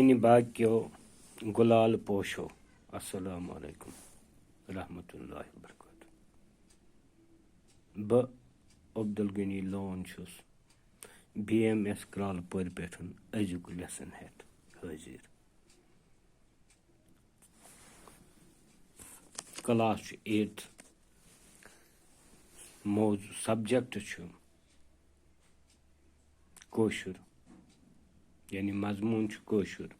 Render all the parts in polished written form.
Miani Bakyo Gulal Posho. Assalamu alaikum. Rahmatullahi wa barakatuh. Ba Abdul Ghani Lon Chus. BMS Kral Purpetan Azuk lesson het. Hazir. Class 8 موضوع subject چھُ کٲشُر یعنی مضموٗن چھُ کٲشُر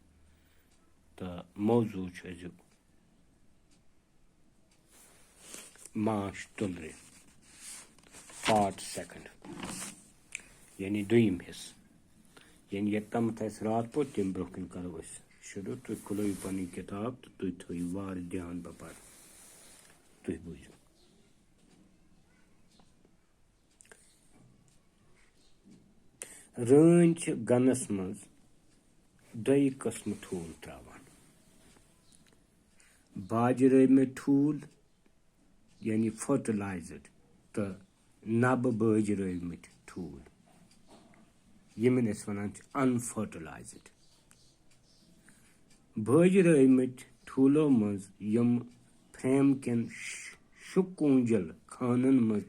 تہٕ موضوٗع چھُ أزیُک ماچھ تُلرِ پارٹ سیکنڈ یعنی دوٚیِم حصہٕ یعنی یوٚتامَتھ اَسہِ راتھ پوٚر تَمہِ برٛونٛہہ کَنہِ کَرو أسۍ شروٗع تُہۍ کھُلٲیِو پَنٕنۍ کِتاب تہٕ تُہۍ تھٲیِو واریاہ دھیان بہٕ پَرٕ تُہۍ بوٗزِو رٲنۍ چھِ گنَس منٛز دۄیہِ قٕسمہٕ ٹھوٗل ترٛاوان باجرٲومٕتۍ ٹھوٗل یعنی فٔٹِلایزٕڈ تہٕ نَبہٕ بٲجرٲومٕتۍ ٹھوٗل یِمن أسۍ وَنان چھِ اَنفٔٹِلایزٕڈ بٲجرٲومٕتۍ ٹھوٗلو منٛز یِم فرٛیم کٮ۪ن شُکوٗنٛجل خانن منٛز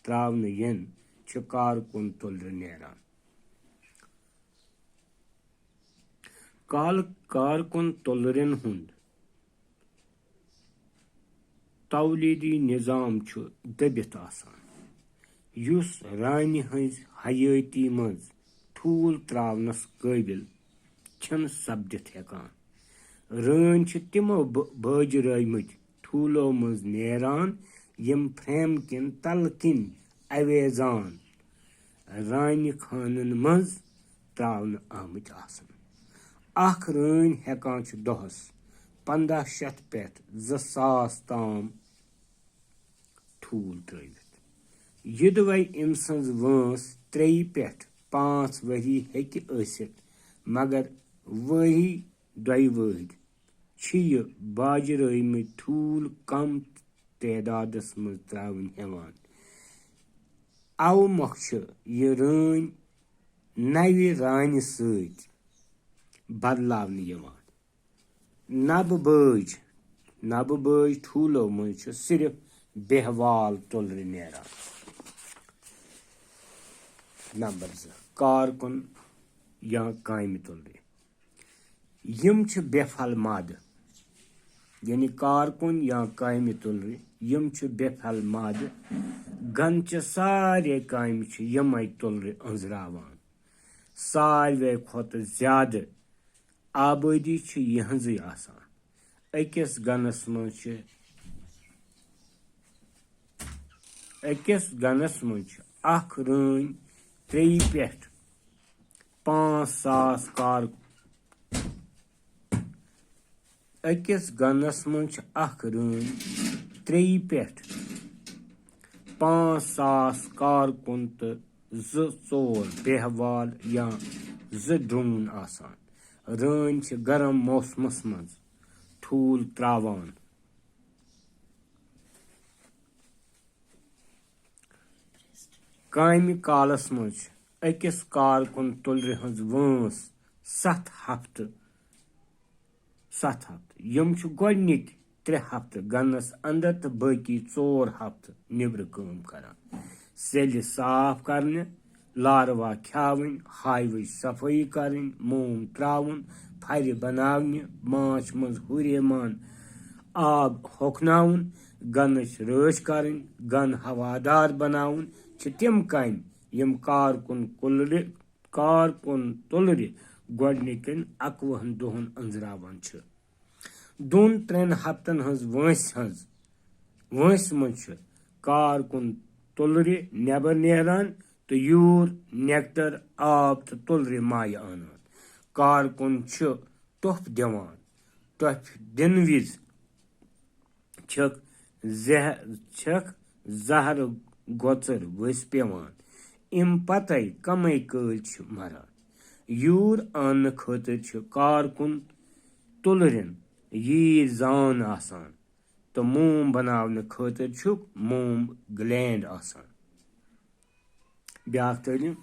ترٛاونہٕ یِن چھِ کارکُن تُلرِ نیران کارکُن تُلرٮ۪ن ہُنٛد تولیٖدی نِظام چھُ دٔبِتھ آسان یُس رانہِ ہٕنٛزِ حیٲتی منٛز ٹھوٗل ترٛاونس قٲبِل چھِنہٕ سپدِتھ ہٮ۪کان رٲنۍ چھِ تِمو بٲجرٲومٕتۍ ٹھوٗلو منٛز نیران یِم فرٛیم کٮ۪ن تلہٕ کِنۍ اَویزان رانہِ خانن منٛز ترٛاونہٕ آمٕتۍ آسان اکھ رٲنۍ ہٮ۪کان چھِ دۄہس 1500 پٮ۪ٹھ 2000 تام ٹھوٗل ترٛٲوِتھ یِدوے أمۍ سٕنٛز وٲنٛس 3 پٮ۪ٹھ 5 ؤری ہیٚکہِ ٲسِتھ مگر ؤری 2 ؤہرۍ چھِ یہِ باجرٲومٕتۍ ٹھوٗل کم تعدادس منٛز ترٛاوٕنۍ ہٮ۪وان اَوٕ مۄکھٕ چھِ یہِ رٲنۍ نَوِ رانہِ سۭتۍ بدلاونہٕ یِوان نَبہٕ بٲج ٹھوٗلو منٛز چھُ صرف بہوال تُلرِ نیران نمبر 2 کارکُن یا کامہِ تُلرِ یِم چھِ بے پھل مادٕ یعنی کارکُن یا کامہِ تُلرِ یِم چھِ بے پھل مادٕ گنچہِ سارے کامہِ چھِ یِمے تُلرِ أنٛزراوان ساروے کھۄتہٕ زیادٕ آبٲدی چھِ یِہٕنٛزٕے آسان أکِس گنس منٛز چھِ اکھ رٲنۍ 3 پٮ۪ٹھ 5000 کارکُن تہٕ 2-4 بہوال یا 2 ڈرٛوٗن آسان رٲنۍ چھِ گرم موسمس منٛز ٹھوٗل ترٛاوان کامہِ کالس منٛز چھِ أکِس کارکُن تُلرِ ہٕنٛز وٲنٛس 7 ہفتہٕ یِم چھِ گۄڈنِکۍ 3 ہفتہٕ گنس انٛدر تہٕ باقی 4 ہفتہٕ نیبرٕ کٲم کران سیٚلہِ صاف کرنہِ لاروا کھیاوٕنۍ ہاوٕچ صفٲیی کرٕنۍ موم ترٛاوُن پھرِ بناونہِ ماچھ منٛز ہُریمان آب ہۄکھناوُن گنٕچ رٲچھ کرٕنۍ گن ہوادار بناوُن چھِ تِم کامہِ یِم کارکُن تُلرِ گۄڈنِکٮ۪ن 21 دۄہن أنٛزراوان چھِ 2-3 ہفتن ہٕنٛز وٲنٛسہِ منٛز چھُ کارکُن تُلرِ نٮ۪بر نیران تہٕ یوٗر نٮ۪کٹر آب تہٕ تُلرِ مایہِ انان کارکُن چھُ ٹۄپھ دِوان ٹۄپھِ دِنہٕ وِزِ چھکھ زہرٕ گۄژٕر ؤسۍ پٮ۪وان اَمہِ پتے کمے کٲلۍ چھِ مران یوٗر اننہٕ خٲطرٕ چھِ کارکُن تُلرٮ۪ن ییٖرۍ زان آسان تہٕ موم بناونہٕ خٲطرٕ چھُکھ موم گلینڈ آسان بیٛاکھ تعلیٖم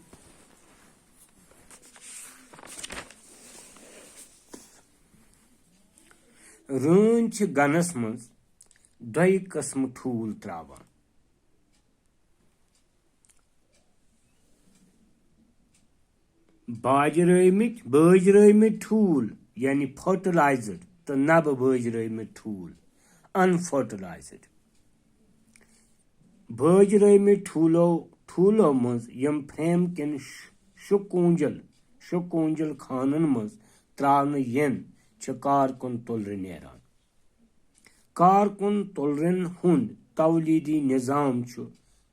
रन छ गनस मज दय कस्म ठूल त्रावान बाजरमित ठूल यानी फर्टिलाइजर तो नब बाजरमित ठूल अनफर्टिलाइजड बाजरमित ठूलो मज यम फ्रेम किन शुकूंजल खानन मज त्रावन यन छ कारकुन तुलर नेरान कारकुन तुलरन हुंद तवलीदी निजाम छ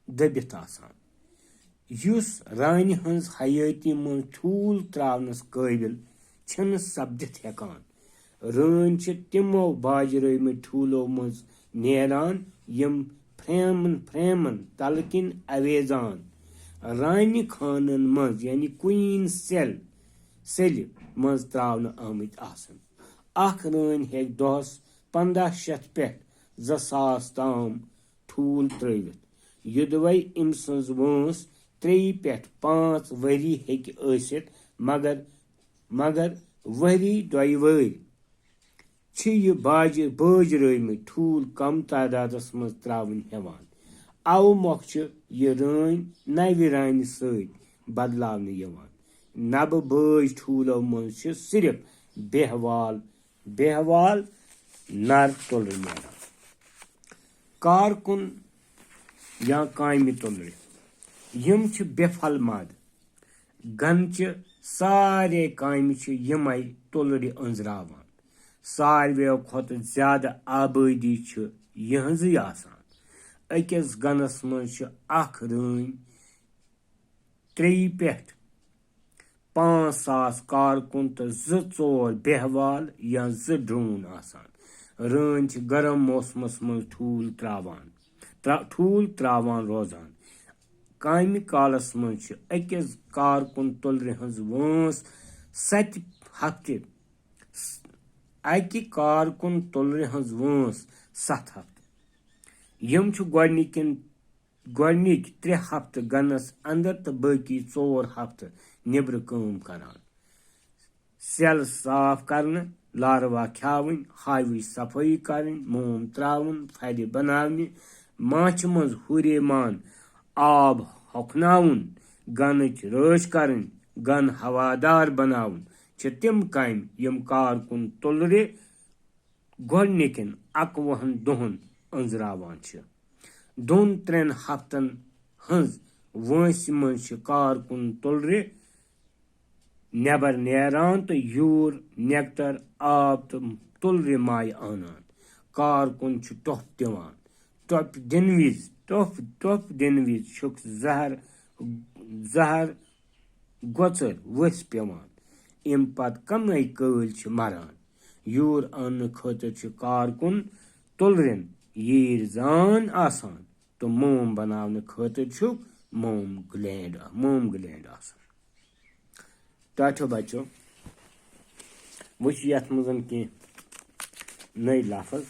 दबित आसान युस रानी हंस हयाती मज ठूल त्रावनस काबिल छन सपदित हेकान रान छ तिमो बाजरमित ठूलो मज नेरान यम फ्रेमन तलकिन अवेजान रानी खानन मज यानी क्वीन सेल मज त्रावन आमित आसन अख रान हेक दोहस 1500 पे 2000 ताम ठूल त्रवित युदवै इम सज वंस 3 पे 5 वरी हेक आसित मगर वरी दोय वरी छ ये बाजरमित ठूल कम तादादस मज त्रावन हेवान अव मोख छ ये रान नव रानी सत बदलावन यवान नब बाज ठूलो मज छ सिर्फ बेहवाल नर तुलर नेरान कारकुन या कामि तुलर यम छ बेफल मद गनच सारे कामि छ यमै तुलर अंजरावान सारवेव खोत ज्यादा आबादी छ यहंजी आसान अकिस गनस मज छ अख रान 3 पे 5000 कारकुन तो 2-4 बेहवाल या 2 ड्रोन आसान रान छ गरम मौसमस मज ठूल त्रावान रोजान कामि कालस मज छ अकिस कारकुन तुलर हंस वंस 7 हफ्ते अकि कारकुन तुलर हंस वंस 7 हफ्ते यम छ गोडनिक 3 हफ्ते गनस अंदर तो बाकी 4 हफ्ते निबर काम करान सेल साफ करन लारवा ख्यावन हावी सफाई करन मोम त्रावन फर बनावन माछ मज हुरे मान आब हकनावन गनच रच करन गन हवादार बनावन छ तिम काम यम कारकुन तुलर गोडनिकन 21 दोहन अंजरावान छ 2-3 हफ्तन हंस वंस मज छ कारकुन तुलर नेबर नेरान तो यूर नेक्टर आब तो तुलर माय आनान कारकुन छ टोप दिवान टोप दिन विज छुक जहर गोचर वस पेवान इम पत कमे कल छ मरान यूर आन खतर छ कारकुन तुलरन यीर जान आसान तो मोम बनावन खतर छ मोम ग्लैंड आसान ताठो बच्चो वुच यथ मजन के नई लफज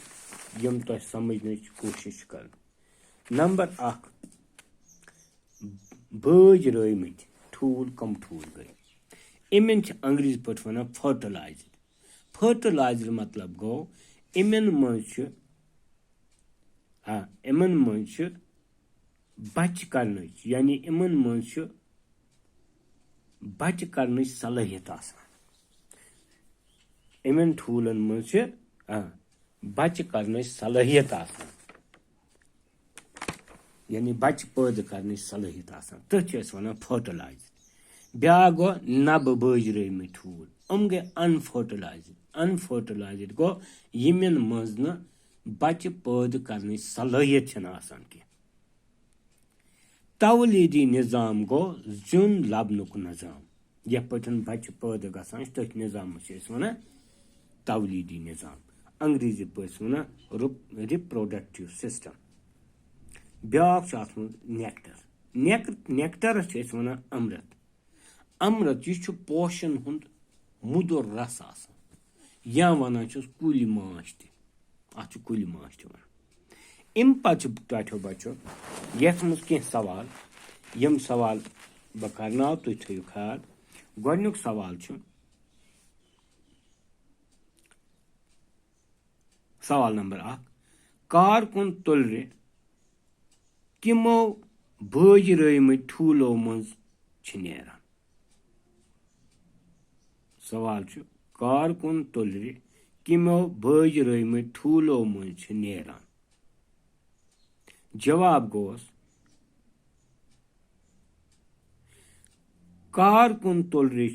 यम तो समझने कोशिश कर नंबर 1 बाजरमित ठूल कम ठूल गई इमन अंग्रेजी पे वन फर्टिलाइजर मतलब गो इमन मज बच कर यानी इमन मज बच कर सलाहियत आसान इमन ठूलन मज बच कर सलाहियत आसान यानी बच पैदा कर सलाहियत आसान तथ वन फर्टिलाइजर ब्या गो नब बाजरमित ठूल हम गए अनफर्टिलाइजर गो यमन मज न बच पैदा कर सलाहियत आसान की तवलीदी निजाम गो जुन लबनुक निजाम यह पठन बच पैदा गसान तथ निजाम वन तवलीदी निजाम अंग्रेजी पे वन रिप्रोडक्टिव सिस्टम ब्या नेक्टरस वन अमृत यह पोशन हुंद मुदुर रस आसान या वन कुल माश तथ कुल माश वन अम पठो बचो यथ मज कह सवाल यम सवाल बह करनाव तुम थो ख्याल गोडनुक सवाल सवाल नंबर 1 कारकुन तुलरे किमो बजरमत ठूलो मज नेरान सवाल कारकुन तुलरे किमो बजरमत ठूलो मज नेरान जवाब गोस कारकुन तुलरे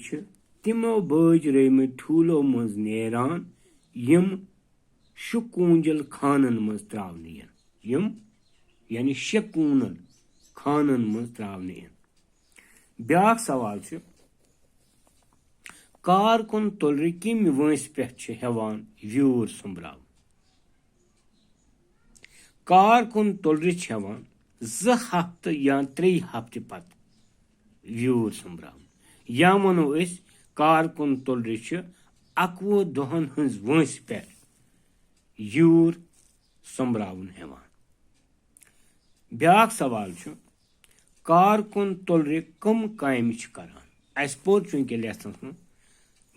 तिमो बजरमत ठूलो मज नेरान यम शुकूंजल खानन मज त्रावने यम यानी शकूनल खानन मज त्रावने ब्याक सवाल कारकुन तुलरे किम वंस पे हेवान व्यूर सुम्बराव कारकुन तुलरे हेवान 2 हफ्ते या 3 हफ्ते पत व्यूर सुम्बराव या वनो कारकुन तुलरे 11 दोहन हंज वंस पे यूर सुम्बरावन हेवान ब्याक सवाल कारकुन तुलरे कम काम करान अस पोर चुनके लेसन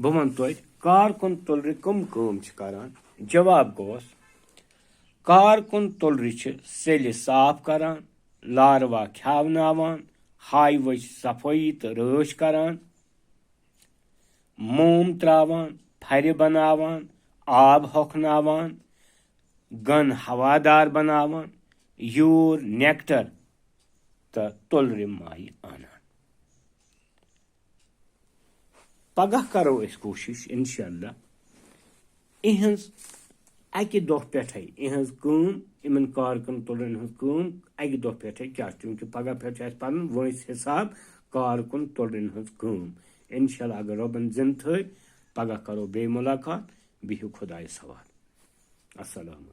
बह वन तो कारकुन तुलरे कम काम करान जवाब गोस कारकुन तुलरे सेल साफ करान लारवा खेवनावान हाय वच सफाई तो रच करान मोम त्रावान फर बनावान आब होखनावान गन हवादार बनावान यूर नेक्टर तो तुलरे माय आनान पगह करो कोशिश इंशाअल्लाह इहंज अकि दोह पे इहंज कम इमन कारकुन तुलरन हंज कम अकि दोह पे क्या चूंकि पगह पे पन वंस हिसाब कारकुन तुलरन हंज कम इंशाअल्लाह अगर रबन जिंद थ पगह करो बे मुलाकात बिहु खुदाय सवाल अस्सलाम।